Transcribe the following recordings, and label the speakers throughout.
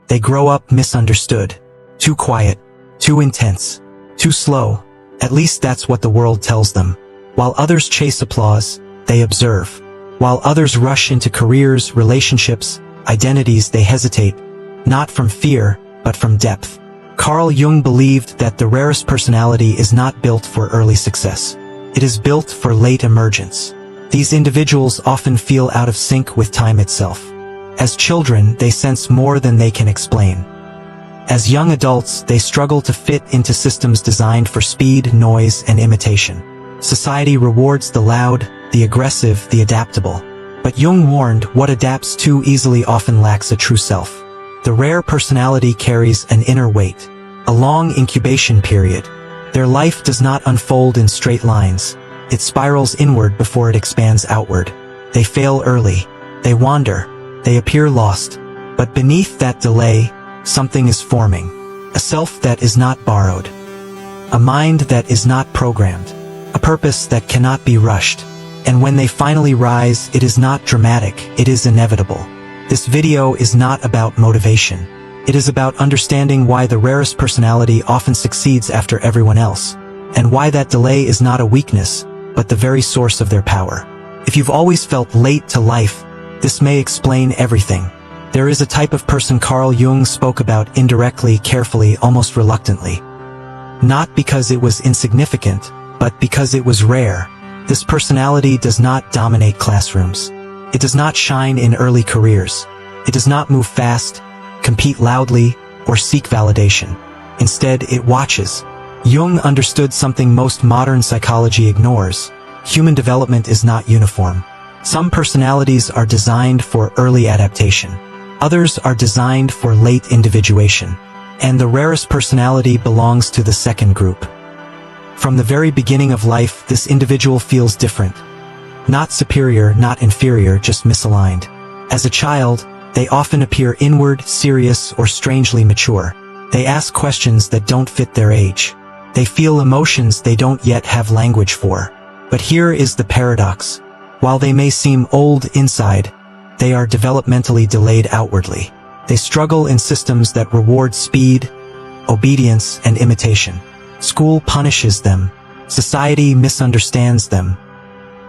Speaker 1: They grow up misunderstood. Too quiet, too intense, too slow. At least that's what the world tells them. While others chase applause, they observe. While others rush into careers, relationships, identities, they hesitate, not from fear, but from depth. Carl Jung believed that the rarest personality is not built for early success. It is built for late emergence. These individuals often feel out of sync with time itself. As children, they sense more than they can explain. As young adults, they struggle to fit into systems designed for speed, noise, and imitation. Society rewards the loud, the aggressive, the adaptable. But Jung warned, what adapts too easily often lacks a true self. The rare personality carries an inner weight, a long incubation period. Their life does not unfold in straight lines. It spirals inward before it expands outward. They fail early. They wander. They appear lost. But beneath that delay, something is forming. A self that is not borrowed. A mind that is not programmed. A purpose that cannot be rushed. And when they finally rise, it is not dramatic, it is inevitable. This video is not about motivation. It is about understanding why the rarest personality often succeeds after everyone else, and why that delay is not a weakness, but the very source of their power. If you've always felt late to life, this may explain everything. There is a type of person Carl Jung spoke about indirectly, carefully, almost reluctantly. Not because it was insignificant, but because it was rare. This personality does not dominate classrooms. It does not shine in early careers. It does not move fast, compete loudly, or seek validation. Instead, it watches. Jung understood something most modern psychology ignores. Human development is not uniform. Some personalities are designed for early adaptation. Others are designed for late individuation. And the rarest personality belongs to the second group. From the very beginning of life, this individual feels different. Not superior, not inferior, just misaligned. As a child, they often appear inward, serious, or strangely mature. They ask questions that don't fit their age. They feel emotions they don't yet have language for. But here is the paradox. While they may seem old inside, they are developmentally delayed outwardly. They struggle in systems that reward speed, obedience, and imitation. School punishes them. Society misunderstands them.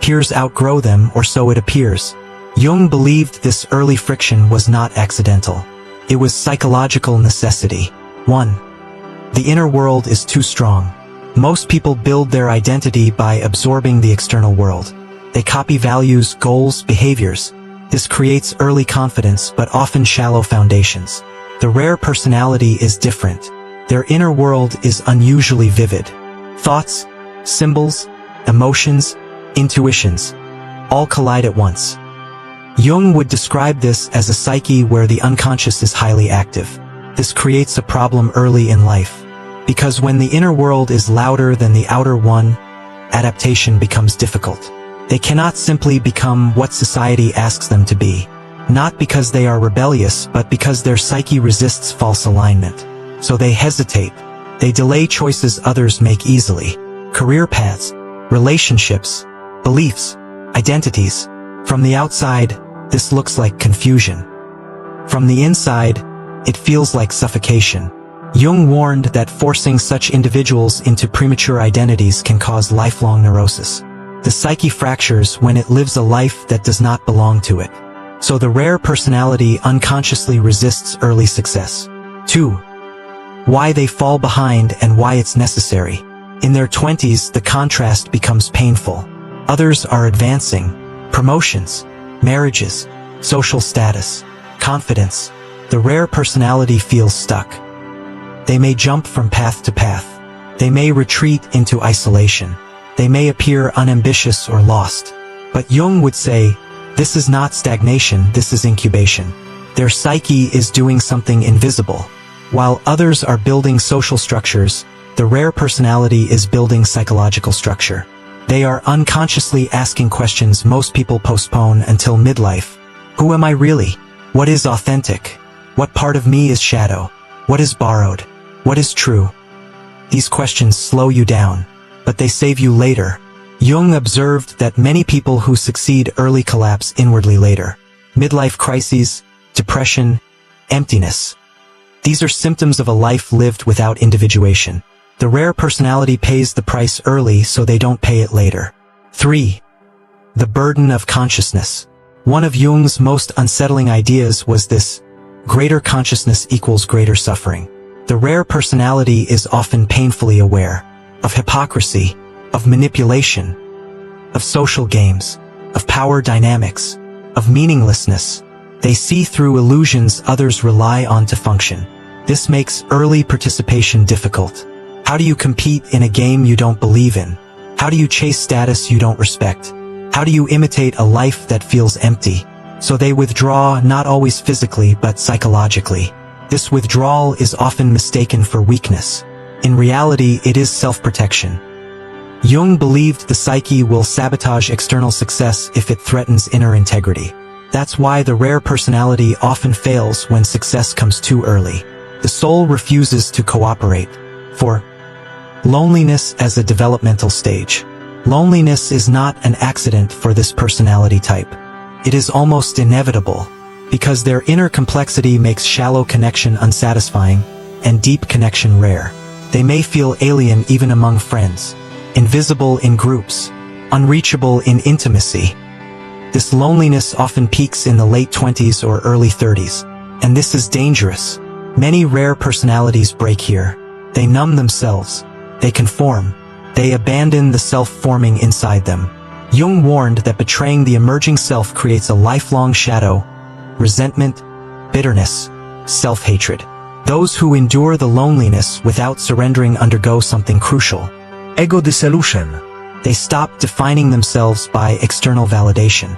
Speaker 1: Peers outgrow them, or so it appears. Jung believed this early friction was not accidental. It was psychological necessity. 1. The inner world is too strong. Most people build their identity by absorbing the external world. They copy values, goals, behaviors. This creates early confidence, but often shallow foundations. The rare personality is different. Their inner world is unusually vivid. Thoughts, symbols, emotions, intuitions, all collide at once. Jung would describe this as a psyche where the unconscious is highly active. This creates a problem early in life. Because when the inner world is louder than the outer one, adaptation becomes difficult. They cannot simply become what society asks them to be. Not because they are rebellious, but because their psyche resists false alignment. So they hesitate. They delay choices others make easily. Career paths, relationships, beliefs, identities. From the outside, this looks like confusion. From the inside, it feels like suffocation. Jung warned that forcing such individuals into premature identities can cause lifelong neurosis. The psyche fractures when it lives a life that does not belong to it. So the rare personality unconsciously resists early success. 2. Why they fall behind and why it's necessary. In their 20s, the contrast becomes painful. Others are advancing. Promotions, marriages, social status, confidence. The rare personality feels stuck. They may jump from path to path. They may retreat into isolation. They may appear unambitious or lost. But Jung would say, this is not stagnation, this is incubation. Their psyche is doing something invisible. While others are building social structures, the rare personality is building psychological structure. They are unconsciously asking questions most people postpone until midlife. Who am I really? What is authentic? What part of me is shadow? What is borrowed? What is true? These questions slow you down, but they save you later. Jung observed that many people who succeed early collapse inwardly later. Midlife crises, depression, emptiness. These are symptoms of a life lived without individuation. The rare personality pays the price early so they don't pay it later. 3. The burden of consciousness. One of Jung's most unsettling ideas was this: greater consciousness equals greater suffering. The rare personality is often painfully aware of hypocrisy, of manipulation, of social games, of power dynamics, of meaninglessness. They see through illusions others rely on to function. This makes early participation difficult. How do you compete in a game you don't believe in? How do you chase status you don't respect? How do you imitate a life that feels empty? So they withdraw, not always physically but psychologically. This withdrawal is often mistaken for weakness. In reality, it is self-protection. Jung believed the psyche will sabotage external success if it threatens inner integrity. That's why the rare personality often fails when success comes too early. The soul refuses to cooperate. 4. Loneliness as a developmental stage. Loneliness is not an accident for this personality type. It is almost inevitable, because their inner complexity makes shallow connection unsatisfying and deep connection rare. They may feel alien even among friends, invisible in groups, unreachable in intimacy. This loneliness often peaks in the late 20s or early 30s, and this is dangerous. Many rare personalities break here. They numb themselves, they conform, they abandon the self-forming inside them. Jung warned that betraying the emerging self creates a lifelong shadow, resentment, bitterness, self-hatred. Those who endure the loneliness without surrendering undergo something crucial: ego dissolution. They stop defining themselves by external validation.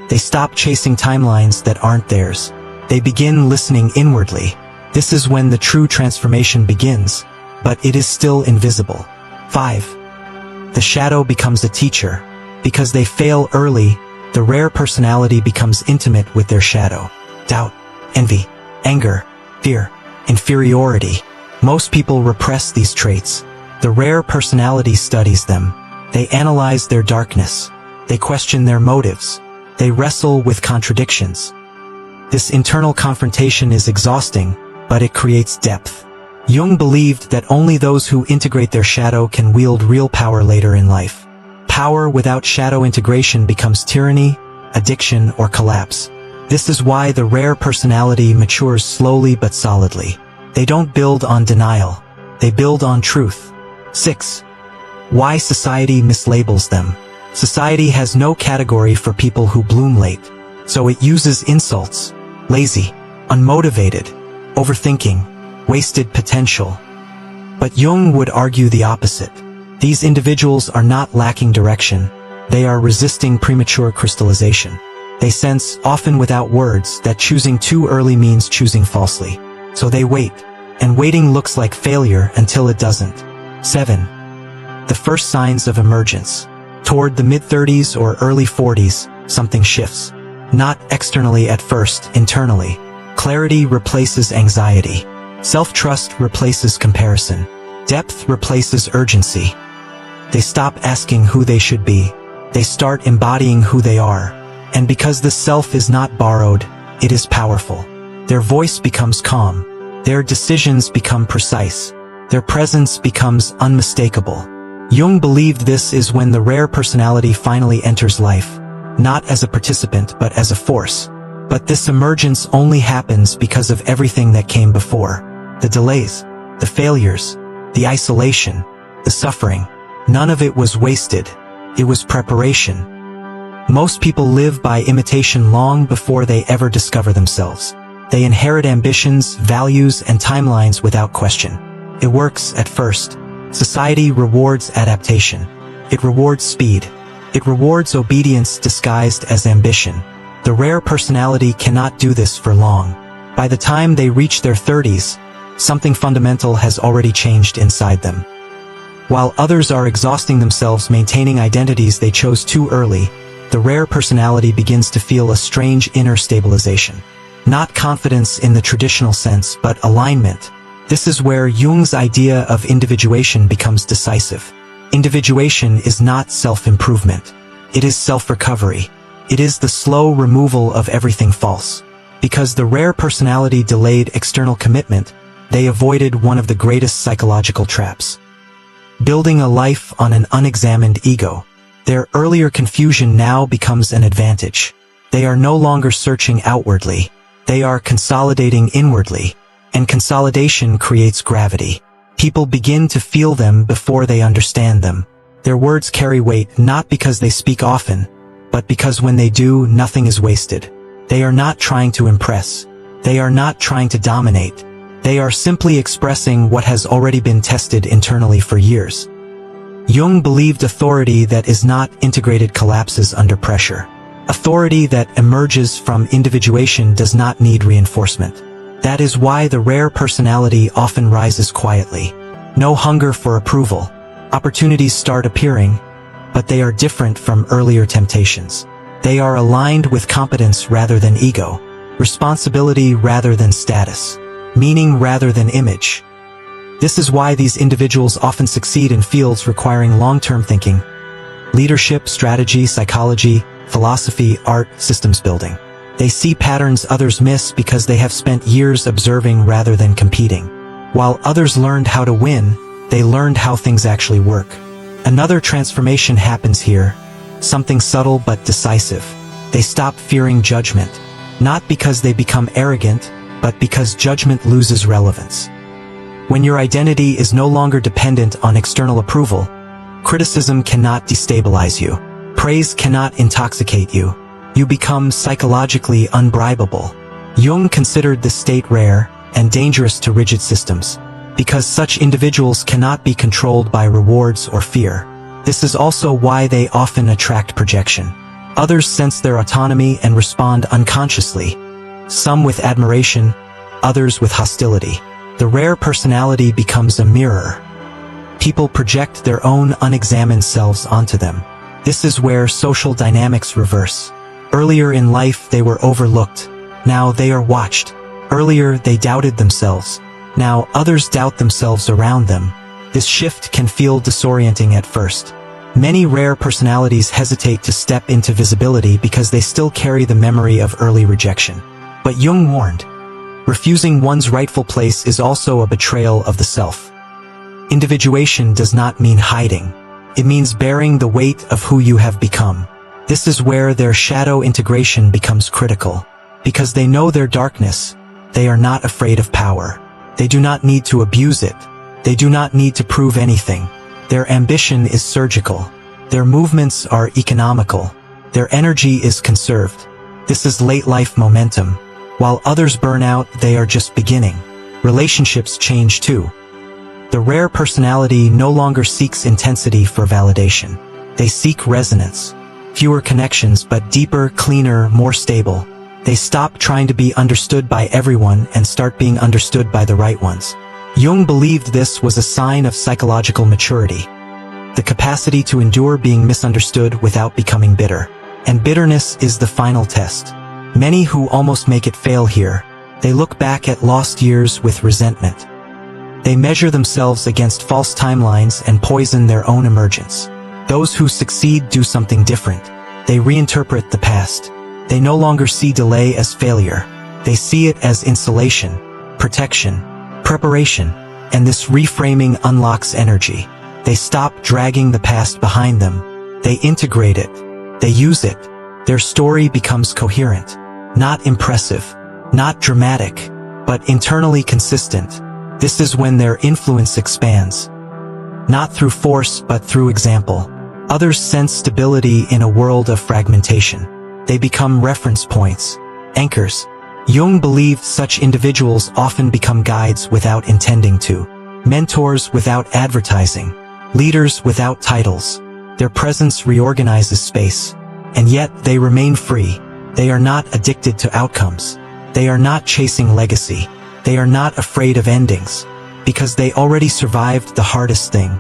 Speaker 1: They stop chasing timelines that aren't theirs. They begin listening inwardly. This is when the true transformation begins, but it is still invisible. 5. The shadow becomes a teacher. Because they fail early, the rare personality becomes intimate with their shadow. Doubt, envy, anger, fear, inferiority. Most people repress these traits. The rare personality studies them. They analyze their darkness. They question their motives. They wrestle with contradictions. This internal confrontation is exhausting, but it creates depth. Jung believed that only those who integrate their shadow can wield real power later in life. Power without shadow integration becomes tyranny, addiction, or collapse. This is why the rare personality matures slowly but solidly. They don't build on denial. They build on truth. 6. Why society mislabels them. Society has no category for people who bloom late, so it uses insults: lazy, unmotivated, overthinking, wasted potential. But Jung would argue the opposite. These individuals are not lacking direction. They are resisting premature crystallization. They sense, often without words, that choosing too early means choosing falsely. So they wait, and waiting looks like failure until it doesn't. 7. The first signs of emergence. Toward the mid-30s or early 40s, something shifts. Not externally at first, internally. Clarity replaces anxiety. Self-trust replaces comparison. Depth replaces urgency. They stop asking who they should be. They start embodying who they are. And because the self is not borrowed, it is powerful. Their voice becomes calm. Their decisions become precise. Their presence becomes unmistakable. Jung believed this is when the rare personality finally enters life, not as a participant but as a force. But this emergence only happens because of everything that came before. The delays, the failures, the isolation, the suffering. None of it was wasted. It was preparation. Most people live by imitation long before they ever discover themselves. They inherit ambitions, values, and timelines without question. It works at first. Society rewards adaptation. It rewards speed. It rewards obedience disguised as ambition. The rare personality cannot do this for long. By the time they reach their 30s, something fundamental has already changed inside them. While others are exhausting themselves maintaining identities they chose too early, the rare personality begins to feel a strange inner stabilization. Not confidence in the traditional sense, but alignment. This is where Jung's idea of individuation becomes decisive. Individuation is not self-improvement. It is self-recovery. It is the slow removal of everything false. Because the rare personality delayed external commitment, they avoided one of the greatest psychological traps. Building a life on an unexamined ego. Their earlier confusion now becomes an advantage. They are no longer searching outwardly. They are consolidating inwardly. And consolidation creates gravity. People begin to feel them before they understand them. Their words carry weight not because they speak often, but because when they do, nothing is wasted. They are not trying to impress. They are not trying to dominate. They are simply expressing what has already been tested internally for years. Jung believed authority that is not integrated collapses under pressure. Authority that emerges from individuation does not need reinforcement. That is why the rare personality often rises quietly. No hunger for approval. Opportunities start appearing, but they are different from earlier temptations. They are aligned with competence rather than ego, responsibility rather than status, meaning rather than image. This is why these individuals often succeed in fields requiring long-term thinking: leadership, strategy, psychology, philosophy, art, systems building. They see patterns others miss because they have spent years observing rather than competing. While others learned how to win, they learned how things actually work. Another transformation happens here, something subtle but decisive. They stop fearing judgment, not because they become arrogant, but because judgment loses relevance. When your identity is no longer dependent on external approval, criticism cannot destabilize you. Praise cannot intoxicate you. You become psychologically unbribable. Jung considered this state rare and dangerous to rigid systems, because such individuals cannot be controlled by rewards or fear. This is also why they often attract projection. Others sense their autonomy and respond unconsciously, some with admiration, others with hostility. The rare personality becomes a mirror. People project their own unexamined selves onto them. This is where social dynamics reverse. Earlier in life they were overlooked. Now they are watched. Earlier they doubted themselves. Now others doubt themselves around them. This shift can feel disorienting at first. Many rare personalities hesitate to step into visibility because they still carry the memory of early rejection. But Jung warned, refusing one's rightful place is also a betrayal of the self. Individuation does not mean hiding. It means bearing the weight of who you have become. This is where their shadow integration becomes critical. Because they know their darkness, they are not afraid of power. They do not need to abuse it. They do not need to prove anything. Their ambition is surgical. Their movements are economical. Their energy is conserved. This is late-life momentum. While others burn out, they are just beginning. Relationships change too. The rare personality no longer seeks intensity for validation. They seek resonance. Fewer connections, but deeper, cleaner, more stable. They stop trying to be understood by everyone and start being understood by the right ones. Jung believed this was a sign of psychological maturity. The capacity to endure being misunderstood without becoming bitter. And bitterness is the final test. Many who almost make it fail here. They look back at lost years with resentment. They measure themselves against false timelines and poison their own emergence. Those who succeed do something different. They reinterpret the past. They no longer see delay as failure. They see it as insulation, protection, preparation, and this reframing unlocks energy. They stop dragging the past behind them. They integrate it. They use it. Their story becomes coherent, not impressive, not dramatic, but internally consistent. This is when their influence expands. Not through force, but through example. Others sense stability in a world of fragmentation. They become reference points, anchors. Jung believed such individuals often become guides without intending to, mentors without advertising, leaders without titles. Their presence reorganizes space, and yet they remain free. They are not addicted to outcomes. They are not chasing legacy. They are not afraid of endings, because they already survived the hardest thing,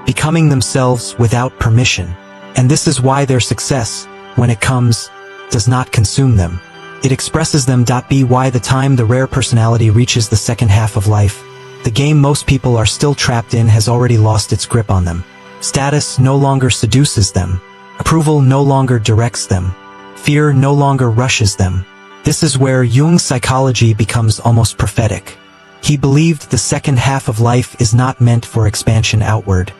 Speaker 1: becoming themselves without permission. And this is why their success, when it comes, does not consume them. It expresses them. By the time the rare personality reaches the second half of life, the game most people are still trapped in has already lost its grip on them. Status no longer seduces them. Approval no longer directs them. Fear no longer rushes them. This is where Jung's psychology becomes almost prophetic. He believed the second half of life is not meant for expansion outward,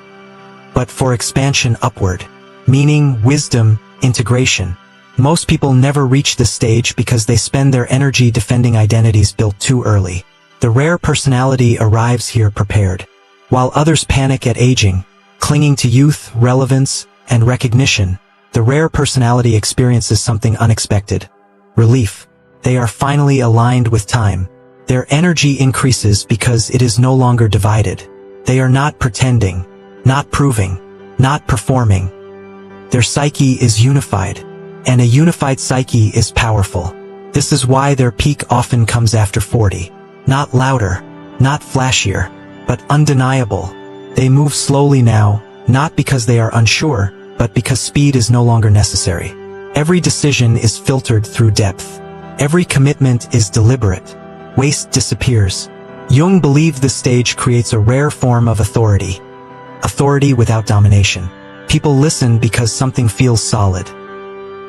Speaker 1: but for expansion upward, meaning wisdom, integration. Most people never reach this stage because they spend their energy defending identities built too early. The rare personality arrives here prepared. While others panic at aging, clinging to youth, relevance, and recognition, the rare personality experiences something unexpected. Relief. They are finally aligned with time. Their energy increases because it is no longer divided. They are not pretending, not proving, not performing. Their psyche is unified, and a unified psyche is powerful. This is why their peak often comes after 40. Not louder, not flashier, but undeniable. They move slowly now, not because they are unsure, but because speed is no longer necessary. Every decision is filtered through depth. Every commitment is deliberate. Waste disappears. Jung believed this stage creates a rare form of authority. Authority without domination. People listen because something feels solid.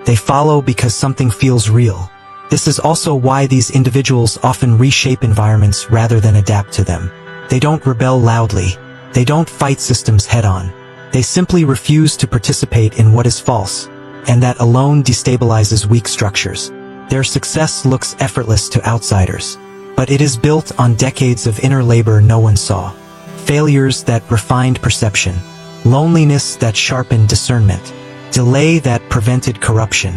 Speaker 1: They follow because something feels real. This is also why these individuals often reshape environments rather than adapt to them. They don't rebel loudly. They don't fight systems head-on. They simply refuse to participate in what is false, and that alone destabilizes weak structures. Their success looks effortless to outsiders, but it is built on decades of inner labor no one saw. Failures that refined perception. Loneliness that sharpened discernment. Delay that prevented corruption.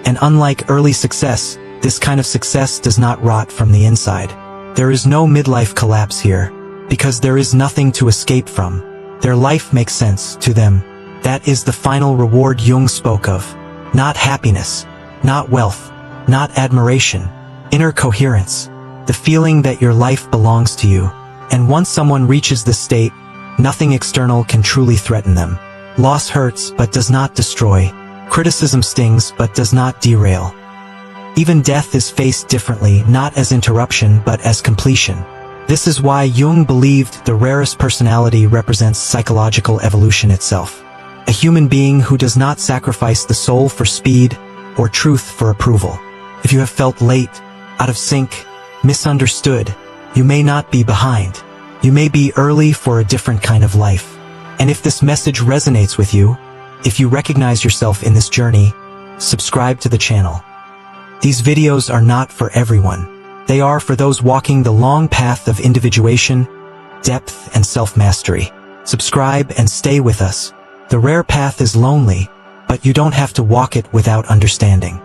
Speaker 1: And unlike early success, this kind of success does not rot from the inside. There is no midlife collapse here, because there is nothing to escape from. Their life makes sense to them. That is the final reward Jung spoke of. Not happiness, not wealth, not admiration, inner coherence. The feeling that your life belongs to you. And once someone reaches this state, nothing external can truly threaten them. Loss hurts but does not destroy. Criticism stings but does not derail. Even death is faced differently, not as interruption but as completion. This is why Jung believed the rarest personality represents psychological evolution itself. A human being who does not sacrifice the soul for speed or truth for approval. If you have felt late, out of sync, misunderstood, you may not be behind. You may be early for a different kind of life. And if this message resonates with you, if you recognize yourself in this journey, subscribe to the channel. These videos are not for everyone. They are for those walking the long path of individuation, depth, and self-mastery. Subscribe and stay with us. The rare path is lonely, but you don't have to walk it without understanding.